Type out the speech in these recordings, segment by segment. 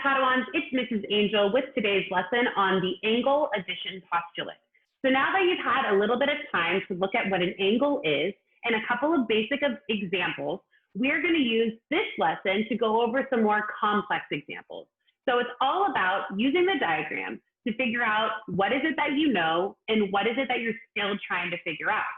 Padawans, it's Mrs. Angel with today's lesson on the angle addition postulate. So now that you've had a little bit of time to look at what an angle is and a couple of basic examples, we're going to use this lesson to go over some more complex examples. So it's all about using the diagram to figure out what is it that you know and what is it that you're still trying to figure out.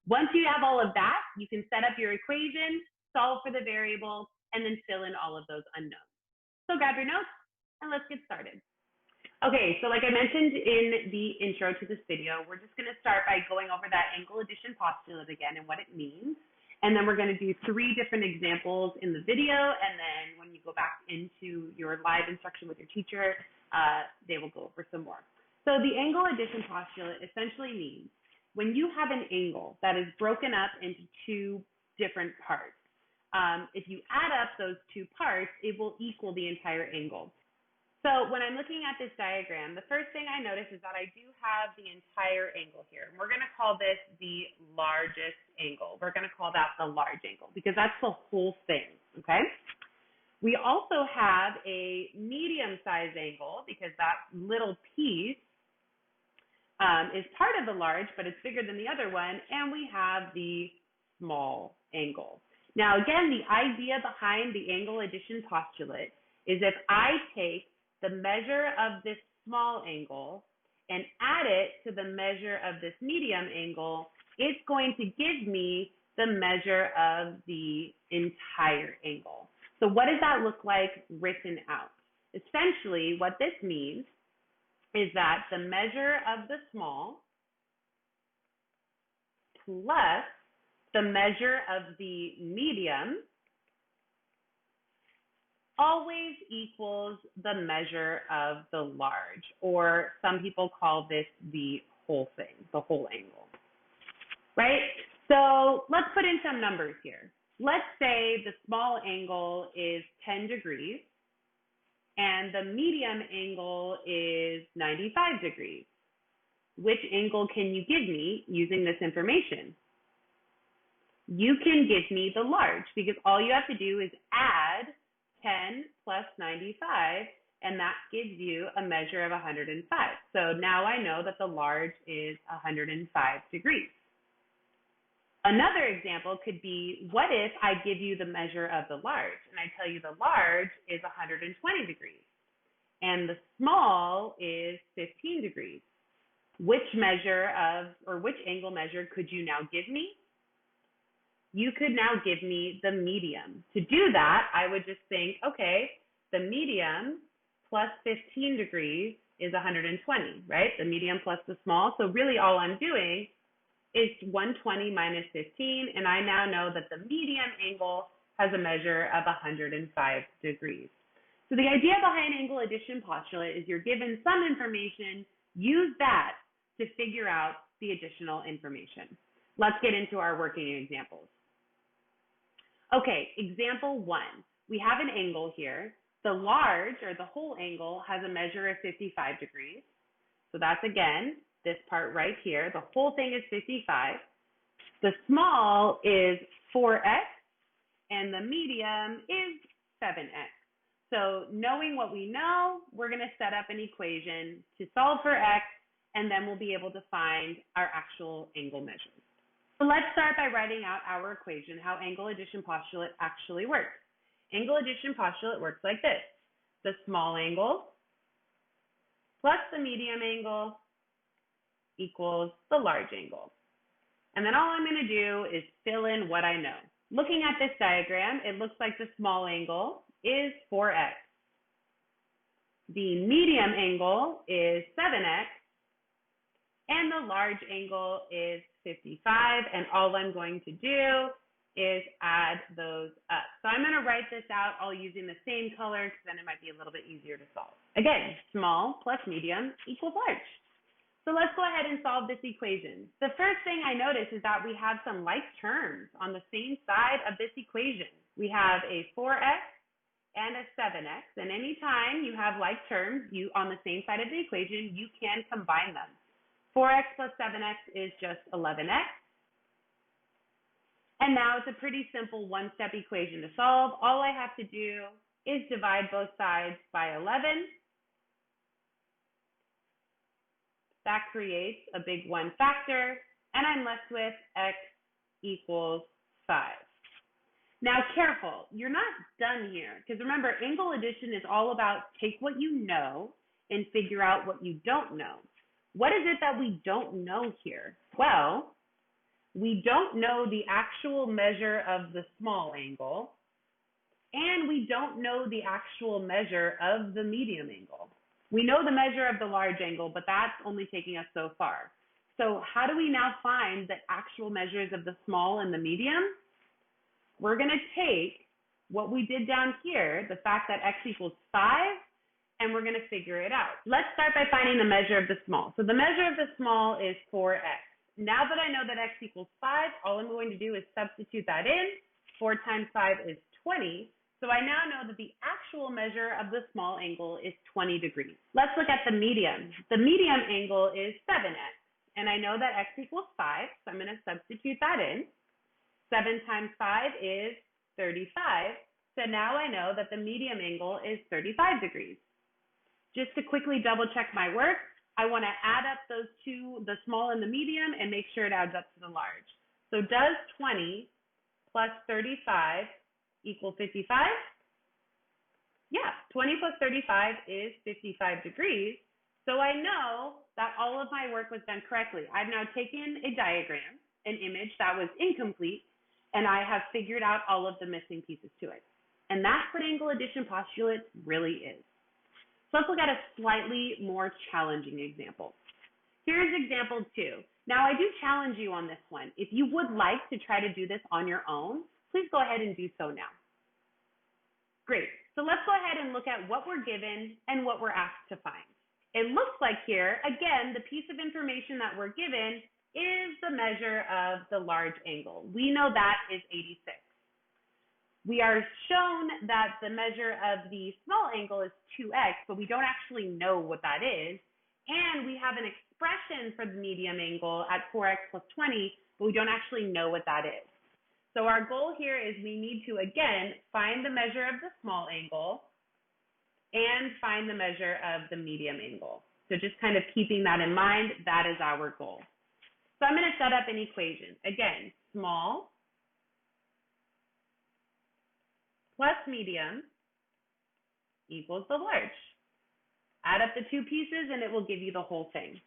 Once you have all of that, you can set up your equation, solve for the variable, and then fill in all of those unknowns. So grab your notes and let's get started. Okay, so like I mentioned in the intro to this video, we're just going to start by going over that angle addition postulate again and what it means. And then we're going to do 3 different examples in the video, and then when you go back into your live instruction with your teacher, they will go over some more. So the angle addition postulate essentially means when you have an angle that is broken up into 2 different parts, if you add up those 2 parts, it will equal the entire angle. So when I'm looking at this diagram, the first thing I notice is that I do have the entire angle here. We're going to call this the largest angle. We're going to call that the large angle because that's the whole thing, okay? We also have a medium-sized angle because that little piece is part of the large, but it's bigger than the other one, and we have the small angle. Now, again, the idea behind the angle addition postulate is if I take the measure of this small angle and add it to the measure of this medium angle, it's going to give me the measure of the entire angle. So what does that look like written out? Essentially, what this means is that the measure of the small plus the measure of the medium always equals the measure of the large, or some people call this the whole thing, the whole angle, right? So let's put in some numbers here. Let's say the small angle is 10 degrees and the medium angle is 95 degrees. Which angle can you give me using this information? You can give me the large because all you have to do is add 10 plus 95, and that gives you a measure of 105. So now I know that the large is 105 degrees. Another example could be, what if I give you the measure of the large, and I tell you the large is 120 degrees, and the small is 15 degrees. Which measure of, or which angle measure could you now give me? You could now give me the medium. To do that, I would just think, okay, the medium plus 15 degrees is 120, right? The medium plus the small. So really all I'm doing is 120 minus 15, and I now know that the medium angle has a measure of 105 degrees. So the idea behind angle addition postulate is you're given some information, use that to figure out the additional information. Let's get into our working examples. Okay, example 1. We have an angle here. The large, or the whole angle, has a measure of 55 degrees. So that's, again, this part right here. The whole thing is 55. The small is 4x, and the medium is 7x. So knowing what we know, we're going to set up an equation to solve for x, and then we'll be able to find our actual angle measures. So let's start by writing out our equation, how angle addition postulate actually works. Angle addition postulate works like this. The small angle plus the medium angle equals the large angle. And then all I'm going to do is fill in what I know. Looking at this diagram, it looks like the small angle is 4x. The medium angle is 7x. And the large angle is 55, and all I'm going to do is add those up. So I'm going to write this out all using the same color because then it might be a little bit easier to solve. Again, small plus medium equals large. So let's go ahead and solve this equation. The first thing I notice is that we have some like terms on the same side of this equation. We have a 4x and a 7x, and anytime you have like terms on the same side of the equation, you can combine them. 4x plus 7x is just 11x. And now it's a pretty simple one-step equation to solve. All I have to do is divide both sides by 11. That creates a big one factor, and I'm left with x equals 5. Now, careful, you're not done here, because remember, angle addition is all about take what you know and figure out what you don't know. What is it that we don't know here? Well, we don't know the actual measure of the small angle, and we don't know the actual measure of the medium angle. We know the measure of the large angle, but that's only taking us so far. So how do we now find the actual measures of the small and the medium? We're going to take what we did down here, the fact that x equals 5, and we're going to figure it out. Let's start by finding the measure of the small. So the measure of the small is 4x. Now that I know that x equals 5, all I'm going to do is substitute that in. 4 times 5 is 20. So I now know that the actual measure of the small angle is 20 degrees. Let's look at the medium. The medium angle is 7x. And I know that x equals 5, so I'm going to substitute that in. 7 times 5 is 35. So now I know that the medium angle is 35 degrees. Just to quickly double check my work, I want to add up those two, the small and the medium, and make sure it adds up to the large. So does 20 plus 35 equal 55? Yeah, 20 plus 35 is 55 degrees. So I know that all of my work was done correctly. I've now taken a diagram, an image that was incomplete, and I have figured out all of the missing pieces to it. And that's what angle addition postulate really is. So let's look at a slightly more challenging example. Here's example 2. Now I do challenge you on this one. If you would like to try to do this on your own, please go ahead and do so now. Great. So let's go ahead and look at what we're given and what we're asked to find. It looks like here, again, the piece of information that we're given is the measure of the large angle. We know that is 86. We are shown that the measure of the small angle is 2x, but we don't actually know what that is. And we have an expression for the medium angle at 4x plus 20, but we don't actually know what that is. So our goal here is we need to, again, find the measure of the small angle and find the measure of the medium angle. So just kind of keeping that in mind, that is our goal. So I'm going to set up an equation. Again, small plus medium equals the large. Add up the two pieces and it will give you the whole thing.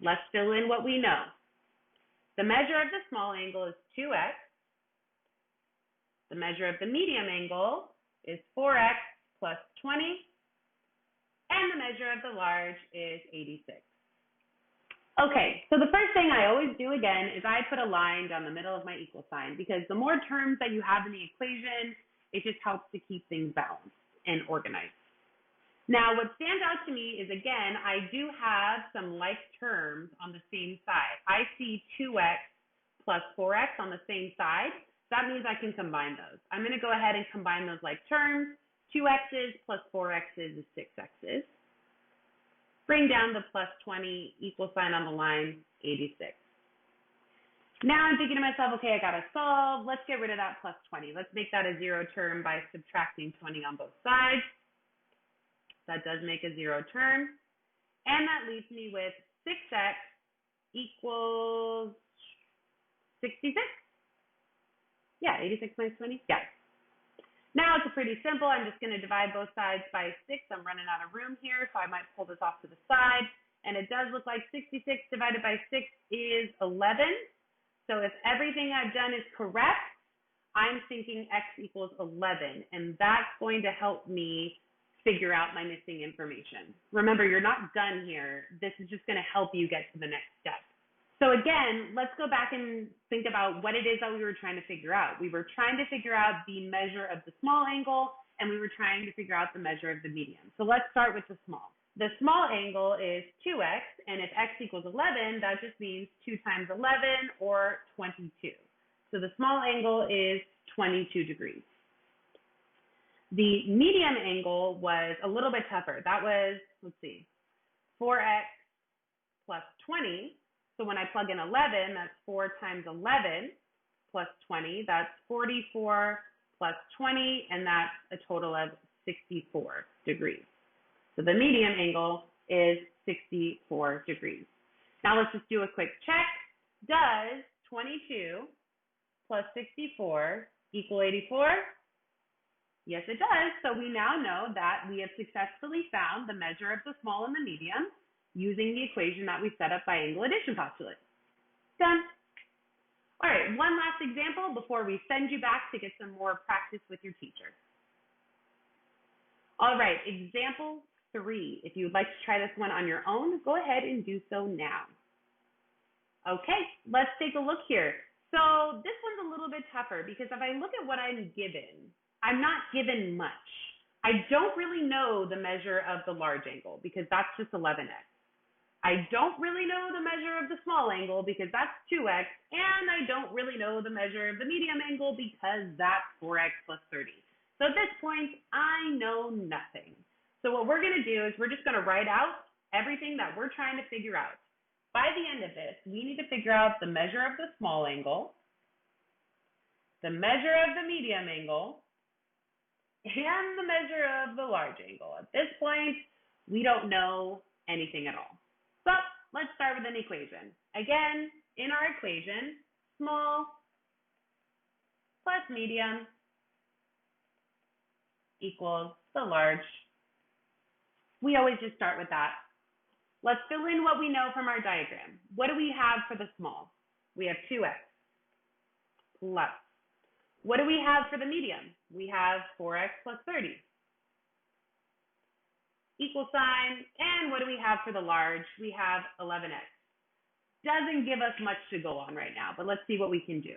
Let's fill in what we know. The measure of the small angle is 2x. The measure of the medium angle is 4x plus 20. And the measure of the large is 86. Okay, so the first thing I always do again is I put a line down the middle of my equal sign, because the more terms that you have in the equation, it just helps to keep things balanced and organized. Now, what stands out to me is, again, I do have some like terms on the same side. I see 2x plus 4x on the same side. That means I can combine those. I'm going to go ahead and combine those like terms. 2x's plus 4x's is 6x's. Bring down the plus 20, equal sign on the line, 86. Now I'm thinking to myself, okay, I got to solve. Let's get rid of that plus 20. Let's make that a zero term by subtracting 20 on both sides. That does make a zero term. And that leaves me with 6x equals 66. Yeah, 86 minus 20. Yeah. Now it's pretty simple. I'm just going to divide both sides by 6. I'm running out of room here, so I might pull this off to the side. And it does look like 66 divided by 6 is 11. So if everything I've done is correct, I'm thinking x equals 11. And that's going to help me figure out my missing information. Remember, you're not done here. This is just going to help you get to the next step. So again, let's go back and think about what it is that we were trying to figure out. We were trying to figure out the measure of the small angle, and we were trying to figure out the measure of the medium. So let's start with the small. The small angle is 2x, and if x equals 11, that just means 2 times 11, or 22. So the small angle is 22 degrees. The medium angle was a little bit tougher. That was, let's see, 4x plus 20. So when I plug in 11, that's 4 times 11 plus 20. That's 44 plus 20, and that's a total of 64 degrees. So the medium angle is 64 degrees. Now let's just do a quick check. Does 22 plus 64 equal 84? Yes, it does. So we now know that we have successfully found the measure of the small and the medium using the equation that we set up by angle addition postulate. Done. All right, one last example before we send you back to get some more practice with your teacher. All right, example 3. If you would like to try this one on your own, go ahead and do so now. Okay, let's take a look here. So this one's a little bit tougher because if I look at what I'm given, I'm not given much. I don't really know the measure of the large angle because that's just 11x. I don't really know the measure of the small angle because that's 2x, and I don't really know the measure of the medium angle because that's 4x plus 30. So at this point, I know nothing. So what we're going to do is we're just going to write out everything that we're trying to figure out. By the end of this, we need to figure out the measure of the small angle, the measure of the medium angle, and the measure of the large angle. At this point, we don't know anything at all. So let's start with an equation. Again, in our equation, small plus medium equals the large. We always just start with that. Let's fill in what we know from our diagram. What do we have for the small? We have 2x plus. What do we have for the medium? We have 4x plus 30. Equal sign, and what do we have for the large? We have 11x. Doesn't give us much to go on right now, but let's see what we can do.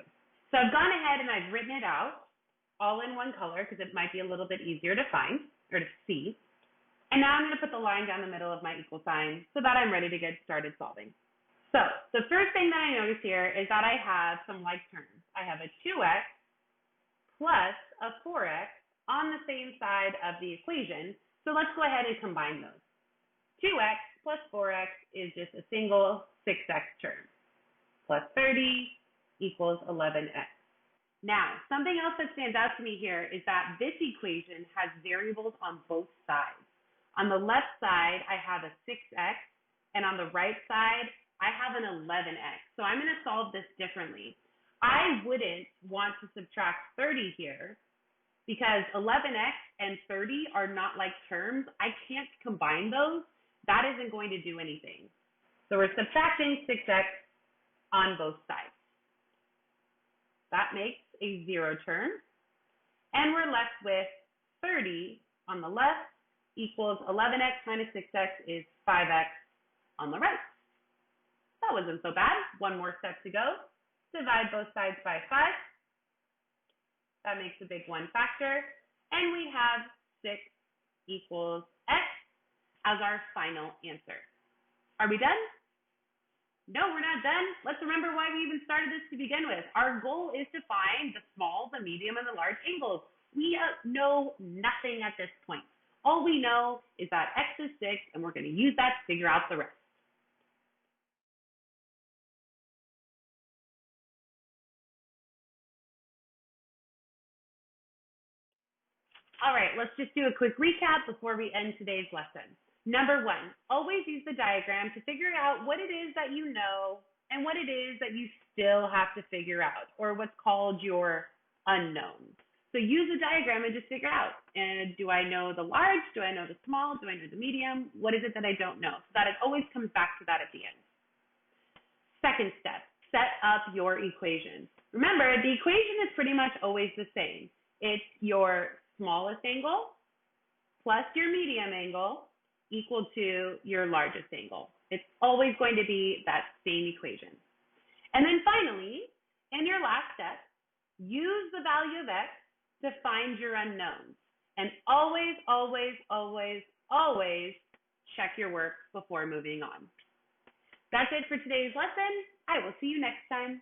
So I've gone ahead and I've written it out all in one color because it might be a little bit easier to find or to see. And now I'm going to put the line down the middle of my equal sign so that I'm ready to get started solving. So the first thing that I notice here is that I have some like terms. I have a 2x plus a 4x on the same side of the equation. So let's go ahead and combine those. 2x plus 4x is just a single 6x term. Plus 30 equals 11x. Now, something else that stands out to me here is that this equation has variables on both sides. On the left side, I have a 6x, and on the right side, I have an 11x. So I'm going to solve this differently. I wouldn't want to subtract 30 here because 11x and 30 are not like terms. I can't combine those. That isn't going to do anything. So we're subtracting 6x on both sides. That makes a 0 term. And we're left with 30 on the left equals 11x minus 6x is 5x on the right. That wasn't so bad. One more step to go. Divide both sides by 5. That makes a big 1 factor. And we have 6 equals x as our final answer. Are we done? No, we're not done. Let's remember why we even started this to begin with. Our goal is to find the small, the medium, and the large angles. We know nothing at this point. All we know is that x is 6, and we're going to use that to figure out the rest. All right, let's just do a quick recap before we end today's lesson. Number 1, always use the diagram to figure out what it is that you know and what it is that you still have to figure out, or what's called your unknowns. So use a diagram and just figure out, and do I know the large? Do I know the small? Do I know the medium? What is it that I don't know? So that it always comes back to that at the end. Second step, set up your equation. Remember, the equation is pretty much always the same. It's your smallest angle plus your medium angle equal to your largest angle. It's always going to be that same equation. And then finally, in your last step, use the value of x to find your unknowns. And always, always, always, always check your work before moving on. That's it for today's lesson. I will see you next time.